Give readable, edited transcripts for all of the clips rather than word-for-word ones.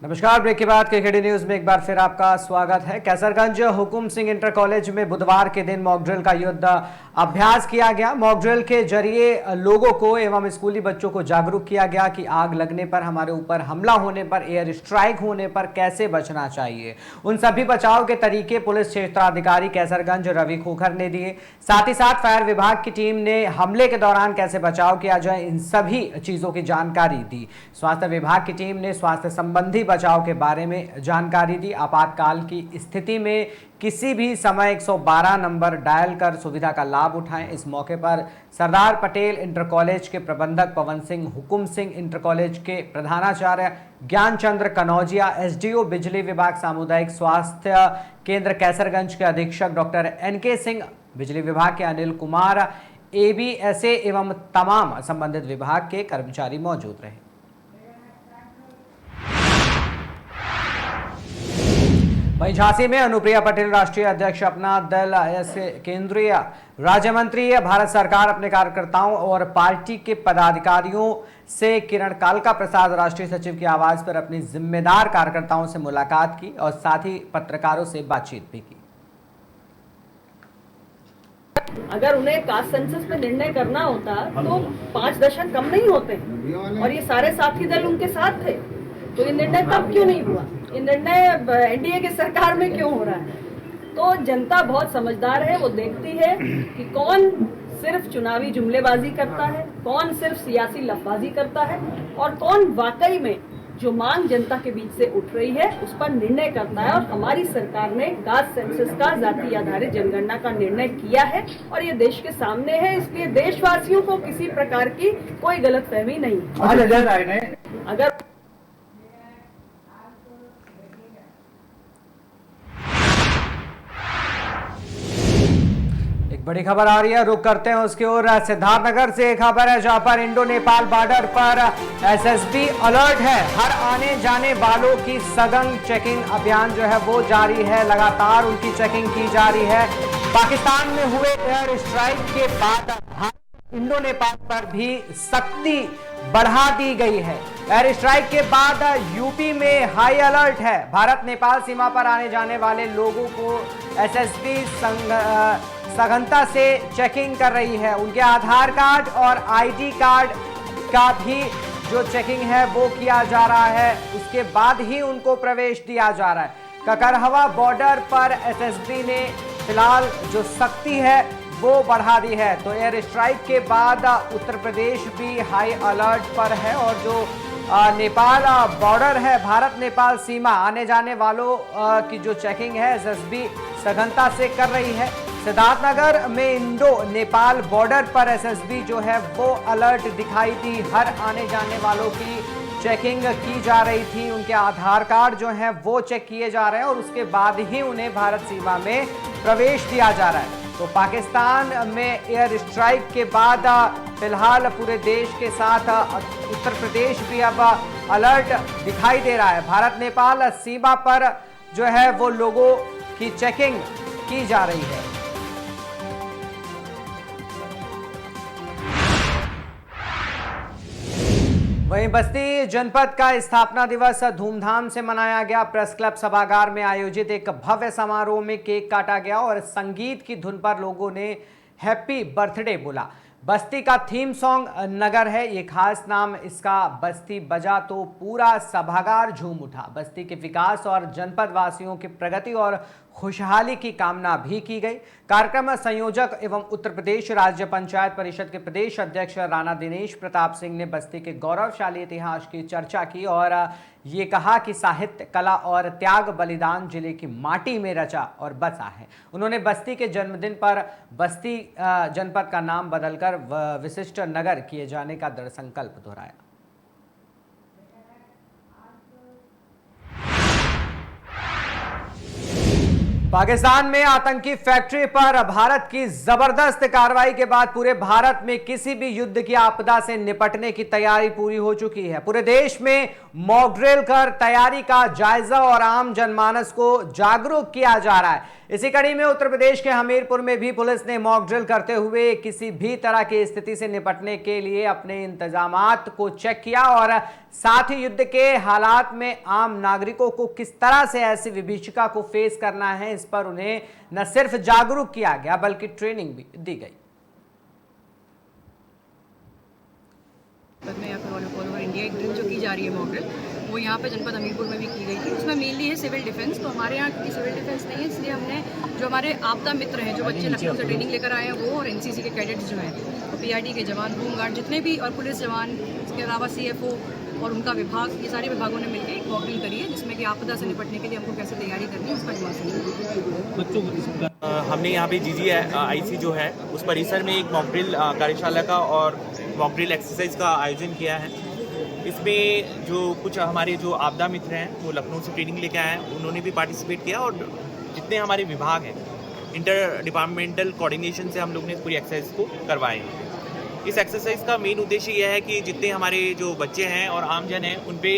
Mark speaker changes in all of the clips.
Speaker 1: नमस्कार। ब्रेक के बाद केकेडी न्यूज में एक बार फिर आपका स्वागत है। कैसरगंज हुकुम सिंह इंटर कॉलेज में बुधवार के दिन मॉक ड्रिल का युद्ध अभ्यास किया गया। मॉक ड्रिल के जरिए लोगों को एवं स्कूली बच्चों को जागरूक किया गया कि आग लगने पर, हमारे ऊपर हमला होने पर, एयर स्ट्राइक होने पर कैसे बचना चाहिए। उन सभी बचाव के तरीके पुलिस क्षेत्राधिकारी कैसरगंज रवि खोखर ने दिए। साथ ही साथ फायर विभाग की टीम ने हमले के दौरान कैसे बचाव किया जाए, इन सभी चीजों की जानकारी दी। स्वास्थ्य विभाग की टीम ने स्वास्थ्य संबंधी बचाव के बारे में जानकारी दी। आपातकाल की स्थिति में किसी भी समय 112 नंबर डायल कर सुविधा का लाभ उठाएं। इस मौके पर सरदार पटेल इंटर कॉलेज के प्रबंधक पवन सिंह, हुकुम सिंह इंटर कॉलेज के प्रधानाचार्य ज्ञानचंद्र कनौजिया, एसडीओ बिजली विभाग सामुदायिक स्वास्थ्य केंद्र कैसरगंज के अधीक्षक डॉक्टर NK सिंह, बिजली विभाग के अनिल कुमार, ABSA एवं तमाम संबंधित विभाग के कर्मचारी मौजूद रहे। वहीं झांसी में अनुप्रिया पटेल राष्ट्रीय अध्यक्ष अपना दल केंद्रीय राज्य मंत्री भारत सरकार अपने कार्यकर्ताओं और पार्टी के पदाधिकारियों से किरण कालका प्रसाद राष्ट्रीय सचिव के आवास पर अपनी जिम्मेदार कार्यकर्ताओं से मुलाकात की और साथ ही पत्रकारों से बातचीत भी की।
Speaker 2: अगर उन्हें कास्ट सेंसस पे निर्णय करना होता तो 5 दशक कम नहीं होते और ये सारे साथी दल उनके साथ थे, तो ये निर्णय तब क्यों नहीं हुआ? ये निर्णय एनडीए की सरकार में क्यों हो रहा है? तो जनता बहुत समझदार है, वो देखती है कि कौन सिर्फ चुनावी जुमलेबाजी करता है, कौन सिर्फ सियासी लफबाजी करता है और कौन वाकई में जो मांग जनता के बीच से उठ रही है उस पर निर्णय करता है। और हमारी सरकार ने कास्ट सेंसस का जाति आधारित जनगणना का निर्णय किया है और ये देश के सामने है, इसलिए देशवासियों को किसी प्रकार की कोई गलतफहमी नहीं है। अगर
Speaker 1: बड़ी खबर आ रही है, रुक करते हैं उसकी ओर। सिद्धार्थनगर से एक खबर है जहां पर इंडो नेपाल बॉर्डर पर एसएसबी अलर्ट है। हर आने जाने वालों की सघन चेकिंग अभियान जो है वो जारी है, लगातार उनकी चेकिंग की जा रही है। पाकिस्तान में हुए एयर स्ट्राइक के बाद इंडो नेपाल पर भी सख्ती बढ़ा दी गई है। एयर स्ट्राइक के बाद यूपी में हाई अलर्ट है। भारत नेपाल सीमा पर आने जाने वाले लोगों को एसएसबी सघनता से चेकिंग कर रही है। उनके आधार कार्ड और आईडी कार्ड का भी जो चेकिंग है वो किया जा रहा है, उसके बाद ही उनको प्रवेश दिया जा रहा है। ककरहवा बॉर्डर पर एसएसबी ने फिलहाल जो सख्ती है वो बढ़ा दी है। तो एयर स्ट्राइक के बाद उत्तर प्रदेश भी हाई अलर्ट पर है और जो नेपाल बॉर्डर है, भारत नेपाल सीमा, आने जाने वालों की जो चेकिंग है एसएसबी सघनता से कर रही है। सिद्धार्थनगर में इंडो नेपाल बॉर्डर पर एसएसबी जो है वो अलर्ट दिखाई दी। हर आने जाने वालों की चेकिंग की जा रही थी, उनके आधार कार्ड जो हैं वो चेक किए जा रहे हैं और उसके बाद ही उन्हें भारत सीमा में प्रवेश दिया जा रहा है। तो पाकिस्तान में एयर स्ट्राइक के बाद फिलहाल पूरे देश के साथ उत्तर प्रदेश भी अब अलर्ट दिखाई दे रहा है। भारत नेपाल सीमा पर जो है वो लोगों की चेकिंग की जा रही है। वहीं बस्ती जनपद का स्थापना दिवस धूमधाम से मनाया गया। प्रेस क्लब सभागार में आयोजित एक भव्य समारोह में केक काटा गया और संगीत की धुन पर लोगों ने हैप्पी बर्थडे बोला। बस्ती का थीम सॉन्ग नगर है, ये खास नाम इसका। बस्ती बजा तो पूरा सभागार झूम उठा। बस्ती के विकास और जनपद वासियों की प्रगति और खुशहाली की कामना भी की गई। कार्यक्रम संयोजक एवं उत्तर प्रदेश राज्य पंचायत परिषद के प्रदेश अध्यक्ष राणा दिनेश प्रताप सिंह ने बस्ती के गौरवशाली इतिहास की चर्चा की और ये कहा कि साहित्य, कला और त्याग बलिदान जिले की माटी में रचा और बसा है। उन्होंने बस्ती के जन्मदिन पर बस्ती जनपद का नाम बदलकर विशिष्ट नगर किए जाने का दृढ़ संकल्प दोहराया। पाकिस्तान में आतंकी फैक्ट्री पर भारत की जबरदस्त कार्रवाई के बाद पूरे भारत में किसी भी युद्ध की आपदा से निपटने की तैयारी पूरी हो चुकी है। पूरे देश में मॉक ड्रिल कर तैयारी का जायजा और आम जनमानस को जागरूक किया जा रहा है। इसी कड़ी में उत्तर प्रदेश के हमीरपुर में भी पुलिस ने मॉक ड्रिल करते हुए किसी भी तरह की स्थिति से निपटने के लिए अपने इंतजामात को चेक किया और साथ ही युद्ध के हालात में आम नागरिकों को किस तरह से ऐसी विभीषिका को फेस करना है, इस पर उन्हें न सिर्फ जागरूक किया गया बल्कि ट्रेनिंग भी दी गई।
Speaker 3: में या फिर ऑल ओवर इंडिया एक ड्रिल जो की जा रही है मॉक ड्रिल, वो यहाँ पे जनपद हमीरपुर में भी की गई थी। उसमें मेनली है सिविल डिफेंस। तो हमारे यहाँ की सिविल डिफेंस नहीं है, इसलिए हमने जो हमारे आपदा मित्र हैं, जो बच्चे लखनऊ से ट्रेनिंग लेकर आए हैं, वो और एनसीसी के कैडेट्स जो हैं, तो पीआरडी के जवान, होमगार्ड जितने भी, और पुलिस जवान, इसके अलावा सीएफओ और उनका विभाग, ये सारे विभागों ने मिलकर एक मॉक ड्रिल करी है, जिसमें कि आपदा से निपटने के लिए हमको कैसे तैयारी करनी है उसका दिमाग।
Speaker 4: हमने यहाँ पे GGIC जो है उस परिसर में एक मॉक ड्रिल कार्यशाला का और मॉक ड्रिल एक्सरसाइज का आयोजन किया है। इसमें जो कुछ हमारे जो आपदा मित्र हैं वो लखनऊ से ट्रेनिंग लेके आए हैं, उन्होंने भी पार्टिसिपेट किया और जितने हमारे विभाग हैं इंटर डिपार्टमेंटल कोऑर्डिनेशन से हम लोग ने पूरी एक्सरसाइज को करवाए हैं। इस एक्सरसाइज का मेन उद्देश्य यह है कि जितने हमारे जो बच्चे हैं और आमजन हैं उन पे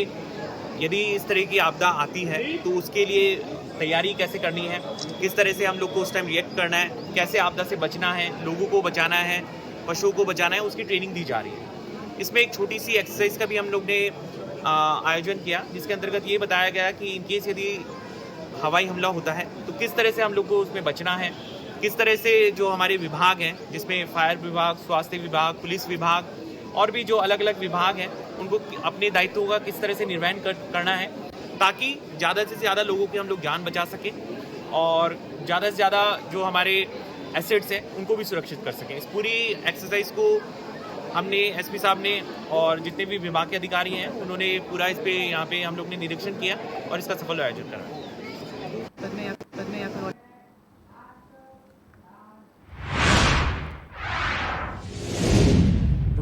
Speaker 4: यदि इस तरह की आपदा आती है तो उसके लिए तैयारी कैसे करनी है, किस तरह से हम लोग को उस टाइम रिएक्ट करना है, कैसे आपदा से बचना है, लोगों को बचाना है, पशुओं को बचाना है, उसकी ट्रेनिंग दी जा रही है। इसमें एक छोटी सी एक्सरसाइज का भी हम लोग ने आयोजन किया, जिसके अंतर्गत ये बताया गया कि इनकेस यदि हवाई हमला होता है तो किस तरह से हम लोग को उसमें बचना है, किस तरह से जो हमारे विभाग हैं जिसमें फायर विभाग, स्वास्थ्य विभाग, पुलिस विभाग और भी जो अलग अलग विभाग हैं उनको अपने दायित्वों का किस तरह से निर्वहन करना है, ताकि ज़्यादा से ज़्यादा लोगों की हम लोग जान बचा सकें और ज़्यादा से ज़्यादा जो हमारे एसेट्स हैं उनको भी सुरक्षित कर सकें। इस पूरी एक्सरसाइज को हमने एसपी साहब ने और जितने भी विभाग के अधिकारी हैं उन्होंने पूरा इस पे यहाँ पे हम लोग ने निरीक्षण किया और इसका सफल आयोजन करा।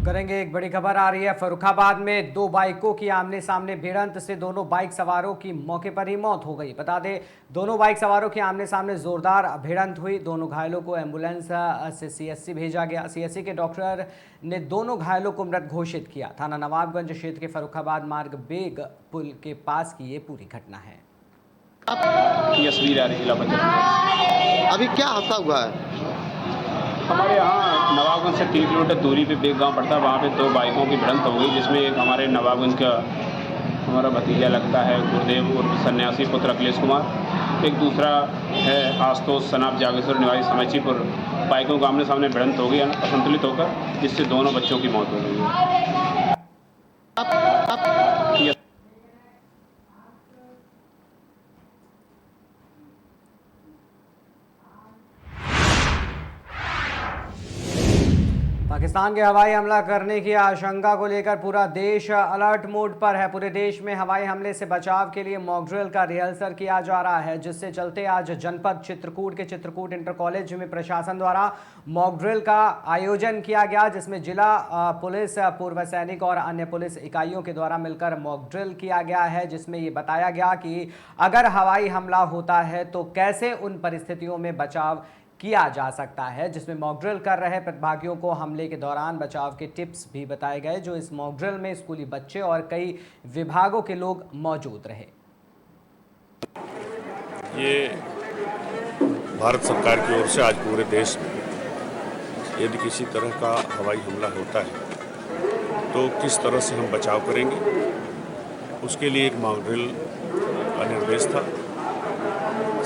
Speaker 1: करेंगे एक बड़ी खबर आ रही है। फर्रुखाबाद में दो बाइकों की आमने सामने भिड़ंत से दोनों बाइक सवारों की मौके पर ही मौत हो गई। बता दें, दोनों बाइक सवारों की आमने सामने जोरदार भिड़ंत हुई। दोनों घायलों को एम्बुलेंस से सीएससी भेजा गया। सीएससी के डॉक्टर ने दोनों घायलों को मृत घोषित किया। थाना नवाबगंज क्षेत्र के फर्रुखाबाद मार्ग बेग पुल के पास की ये पूरी घटना है।
Speaker 5: अभी क्या हादसा हुआ है?
Speaker 6: हमारे यहाँ नवाबगंज से 3 किलोमीटर दूरी पे बेग गांव पड़ता है, वहाँ पे दो बाइकों की भिड़ंत हो गई, जिसमें एक हमारे नवाबगंज का हमारा भतीजा लगता है गुरुदेव उर्फ सन्यासी पुत्र अखिलेश कुमार, एक दूसरा है आशुतोष सनाब जागेश्वर निवासी समैचीपुर। बाइकों को आमने सामने भिड़ंत हो गई असंतुलित होकर, जिससे दोनों बच्चों की मौत हो गई है।
Speaker 1: पाकिस्तान के हवाई हमला करने की आशंका को लेकर पूरा देश अलर्ट मोड पर है। पूरे देश में हवाई हमले से बचाव के लिए मॉक ड्रिल का रिहर्सल किया जा रहा है, जिससे चलते आज जनपद चित्रकूट के चित्रकूट इंटर कॉलेज में प्रशासन द्वारा मॉक ड्रिल का आयोजन किया गया, जिसमें जिला पुलिस, पूर्व सैनिक और अन्य पुलिस इकाइयों के द्वारा मिलकर मॉक ड्रिल किया गया है, जिसमें ये बताया गया कि अगर हवाई हमला होता है तो कैसे उन परिस्थितियों में बचाव किया जा सकता है। जिसमें मॉक ड्रिल कर रहे प्रतिभागियों को हमले के दौरान बचाव के टिप्स भी बताए गए। जो इस मॉक ड्रिल में स्कूली बच्चे और कई विभागों के लोग मौजूद रहे।
Speaker 7: ये भारत सरकार की ओर से आज पूरे देश में यदि किसी तरह का हवाई हमला होता है तो किस तरह से हम बचाव करेंगे, उसके लिए एक मॉक ड्रिल का निर्देश था।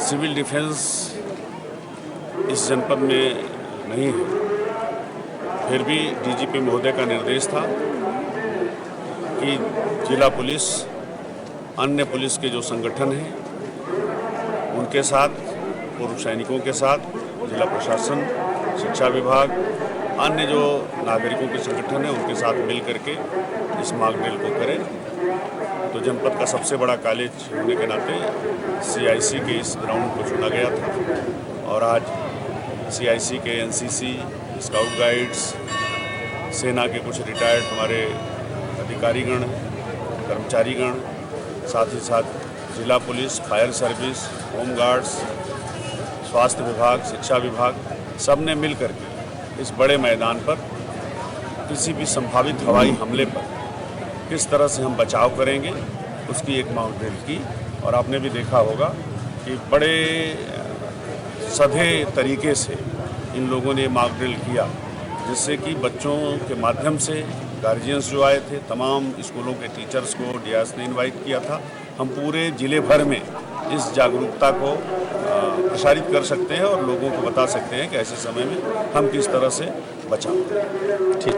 Speaker 7: सिविल डिफेंस इस जनपद में नहीं है, फिर भी डीजीपी महोदय का निर्देश था कि जिला पुलिस, अन्य पुलिस के जो संगठन हैं उनके साथ, पूर्व सैनिकों के साथ, जिला प्रशासन, शिक्षा विभाग, अन्य जो नागरिकों के संगठन हैं उनके साथ मिल करके इस मॉक ड्रिल को करें। तो जनपद का सबसे बड़ा कॉलेज होने के नाते CIC के इस ग्राउंड को चुना गया था और आज CIC के NCC, स्काउट गाइड्स, सेना के कुछ रिटायर्ड हमारे अधिकारीगण, कर्मचारीगण, साथ ही साथ जिला police, fire service, home guards, स्वास्थ्य विभाग, शिक्षा विभाग, सब ने मिल करके इस बड़े मैदान पर किसी भी संभावित हवाई हमले पर किस तरह से हम बचाव करेंगे उसकी एक मॉक ड्रिल की। और आपने भी देखा होगा कि बड़े सधे तरीके से इन लोगों ने मॉक ड्रिल किया, जिससे कि बच्चों के माध्यम से गार्जियंस जो आए थे, तमाम स्कूलों के टीचर्स को डीआरएस ने इनवाइट किया था। हम पूरे ज़िले भर में इस जागरूकता को प्रसारित कर सकते हैं और लोगों को बता सकते हैं कि ऐसे समय में हम किस तरह से बचाव करें। ठीक।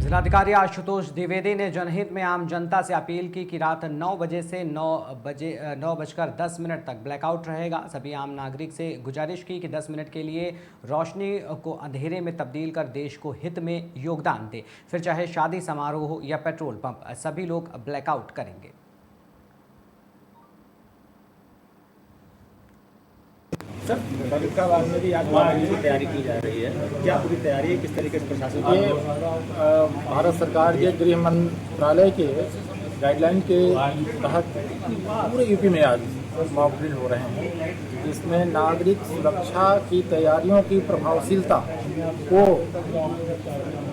Speaker 1: जिलाधिकारी आशुतोष द्विवेदी ने जनहित में आम जनता से अपील की कि रात 9 बजे से 9:10 तक ब्लैकआउट रहेगा। सभी आम नागरिक से गुजारिश की कि 10 मिनट के लिए रोशनी को अंधेरे में तब्दील कर देश को हित में योगदान दे। फिर चाहे शादी समारोह हो या पेट्रोल पंप, सभी लोग ब्लैकआउट करेंगे।
Speaker 8: सर, फरीदाबाद में भी आज महामारी की तैयारी की जा रही है, क्या पूरी तैयारी है, किस तरीके से प्रशासन?
Speaker 9: भारत सरकार के गृह मंत्रालय के गाइडलाइन के तहत पूरे यूपी में आज मॉक ड्रिल हो रहे हैं, जिसमें नागरिक सुरक्षा की तैयारियों की प्रभावशीलता को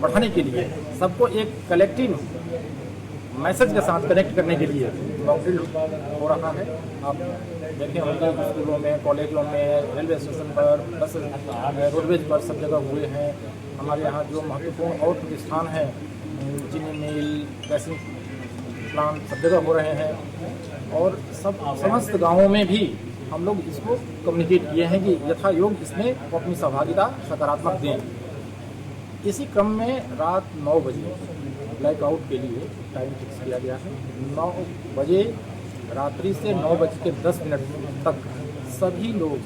Speaker 9: बढ़ाने के लिए सबको एक कलेक्टिव मैसेज के साथ कनेक्ट करने के लिए मॉक ड्रिल हो रहा है। आप देखें होंगे स्कूलों में, कॉलेजों में, रेलवे स्टेशन पर, बस रोडवेज पर सब जगह हुए हैं। हमारे यहाँ जो महत्वपूर्ण और प्रतिष्ठान हैं, चीनी मिल, गैसिंग प्लांट, सब जगह हो रहे हैं। और समस्त गाँवों में भी हम लोग इसको कम्युनिकेट किए हैं कि यथा योग इसमें अपनी सहभागिता सकारात्मक दें। इसी क्रम में रात 9 बजे ब्लैकआउट के लिए टाइम फिक्स किया गया है। 9 बजे रात्रि से 9:10 तक सभी लोग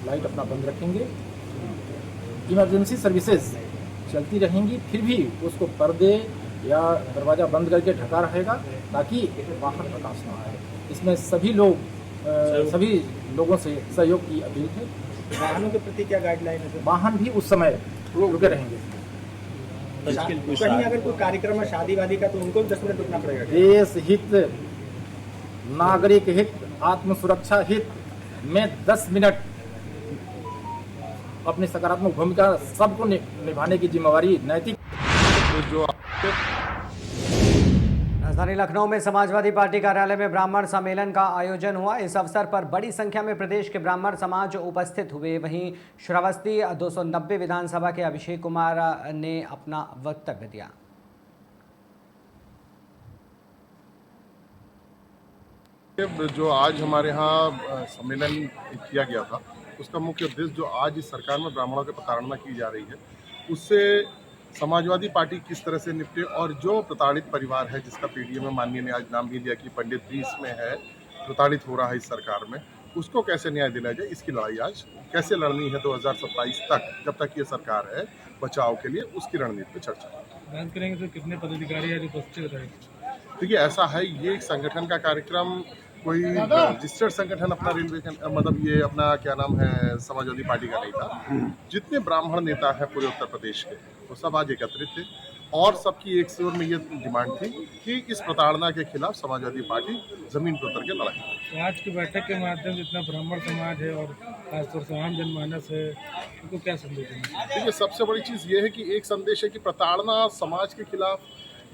Speaker 9: लाइट अपना बंद रखेंगे। इमरजेंसी सर्विसेज चलती रहेंगी, फिर भी उसको पर्दे या दरवाज़ा बंद करके ढका रहेगा ताकि बाहर प्रकाश न आए। इसमें सभी लोगों से सहयोग की अपील है।
Speaker 8: वाहनों के प्रति क्या गाइडलाइन है?
Speaker 9: वाहन भी उस समय रुके रहेंगे।
Speaker 8: कहीं अगर कोई कार्यक्रम है शादी वादी का तो उनको 10 मिनट रुकना पड़ेगा।
Speaker 9: देश हित, नागरिक हित, आत्म सुरक्षा हित में 10 मिनट अपनी सकारात्मक भूमिका सबको निभाने की जिम्मेवारी नैतिक।
Speaker 1: राजधानी लखनऊ में समाजवादी पार्टी कार्यालय में ब्राह्मण सम्मेलन का आयोजन हुआ। इस अवसर पर बड़ी संख्या में प्रदेश के ब्राह्मण समाज उपस्थित हुए। वहीं श्रावस्ती 290 विधानसभा के अभिषेक कुमार ने अपना वक्तव्य दिया।
Speaker 10: जो आज हमारे यहाँ सम्मेलन किया गया था, उसका मुख्य उद्देश्य जो आज इस सरकार में ब्राह्मणों की प्रताड़ना की जा रही है, उससे समाजवादी पार्टी किस तरह से निपटे, और जो प्रताड़ित परिवार है जिसका पीडीए में माननीय ने आज नाम भी लिया कि पंडित भी इसमें है, प्रताड़ित हो रहा है इस सरकार में, उसको कैसे न्याय दिलाया जाए, इसकी लड़ाई आज कैसे लड़नी है 2027 तक, जब तक ये सरकार है, बचाव के लिए उसकी रणनीति पर चर्चा
Speaker 8: बात करेंगे। तो कितने पदाधिकारी आज उपस्थित रहेंगे?
Speaker 10: देखिए, ऐसा है, ये एक संगठन का कार्यक्रम, कोई रजिस्टर्ड संगठन अपना रेलवे का मतलब ये अपना क्या नाम है समाजवादी पार्टी का नहीं था। जितने ब्राह्मण नेता हैं पूरे उत्तर प्रदेश के, वो सब आज एकत्रित थे और सबकी एक सुर में ये डिमांड थी कि इस प्रताड़ना के खिलाफ समाजवादी पार्टी जमीन पर उतर के लड़ाई।
Speaker 8: आज की बैठक के माध्यम से जितना ब्राह्मण समाज है और खासतौर से आम जनमानस है, उनको क्या संदेश देंगे?
Speaker 10: देखिए, सबसे बड़ी चीज़ ये है कि एक संदेश है कि प्रताड़ना समाज के खिलाफ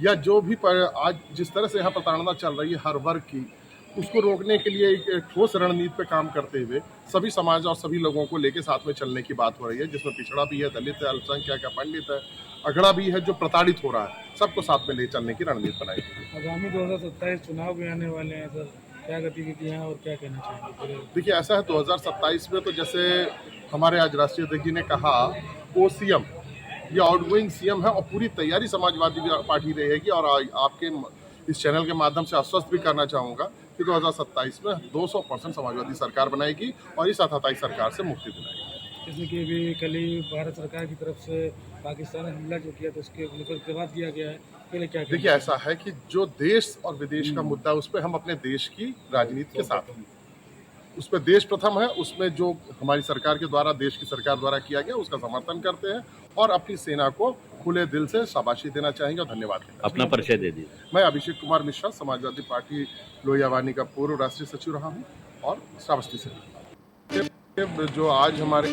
Speaker 10: या जो भी आज जिस तरह से यहाँ प्रताड़ना चल रही है हर वर्ग की, उसको रोकने के लिए एक ठोस रणनीति पे काम करते हुए सभी समाज और सभी लोगों को लेके साथ में चलने की बात हो रही है, जिसमें पिछड़ा भी है, दलित है, अल्पसंख्यक है, पंडित है, अगड़ा भी है, जो प्रताड़ित हो रहा है, सबको साथ में ले चलने की रणनीति बनाई गई।
Speaker 8: आगामी 2027 चुनाव भी आने वाले हैं सर, क्या गतिविधियाँ और क्या कहना चाहेंगे?
Speaker 10: देखिए, ऐसा है 2027 में तो जैसे हमारे आज राष्ट्रीय अध्यक्ष जी ने कहा, वो सीएम ये आउटगोइंग सीएम है और पूरी तैयारी समाजवादी पार्टी रहेगी। और आपके इस चैनल के माध्यम से आश्वस्त भी करना चाहूँगा कि 2027 में 200% समाजवादी सरकार बनाएगी और इस आतंकवादी सरकार से मुक्ति दिलाएगी।
Speaker 8: जैसे कि अभी कल ही भारत सरकार की तरफ से पाकिस्तान ने हमला जो किया तो उसके जवाब दिया गया है, पहले क्या?
Speaker 10: देखिए, ऐसा है कि जो देश और विदेश का मुद्दा है, उस पर हम अपने देश की राजनीति के साथ हैं, उस पर देश प्रथम है, उसमें जो हमारी सरकार के द्वारा, देश की सरकार द्वारा किया गया उसका समर्थन करते हैं और अपनी सेना को खुले दिल से शाबाशी देना चाहेंगे और धन्यवाद देना।
Speaker 11: अपना परिचय दे दीजिए।
Speaker 10: मैं अभिषेक कुमार मिश्रा, समाजवादी पार्टी लोहियावानी का पूर्व राष्ट्रीय सचिव रहा हूँ और श्रावस्ती से। जो आज हमारे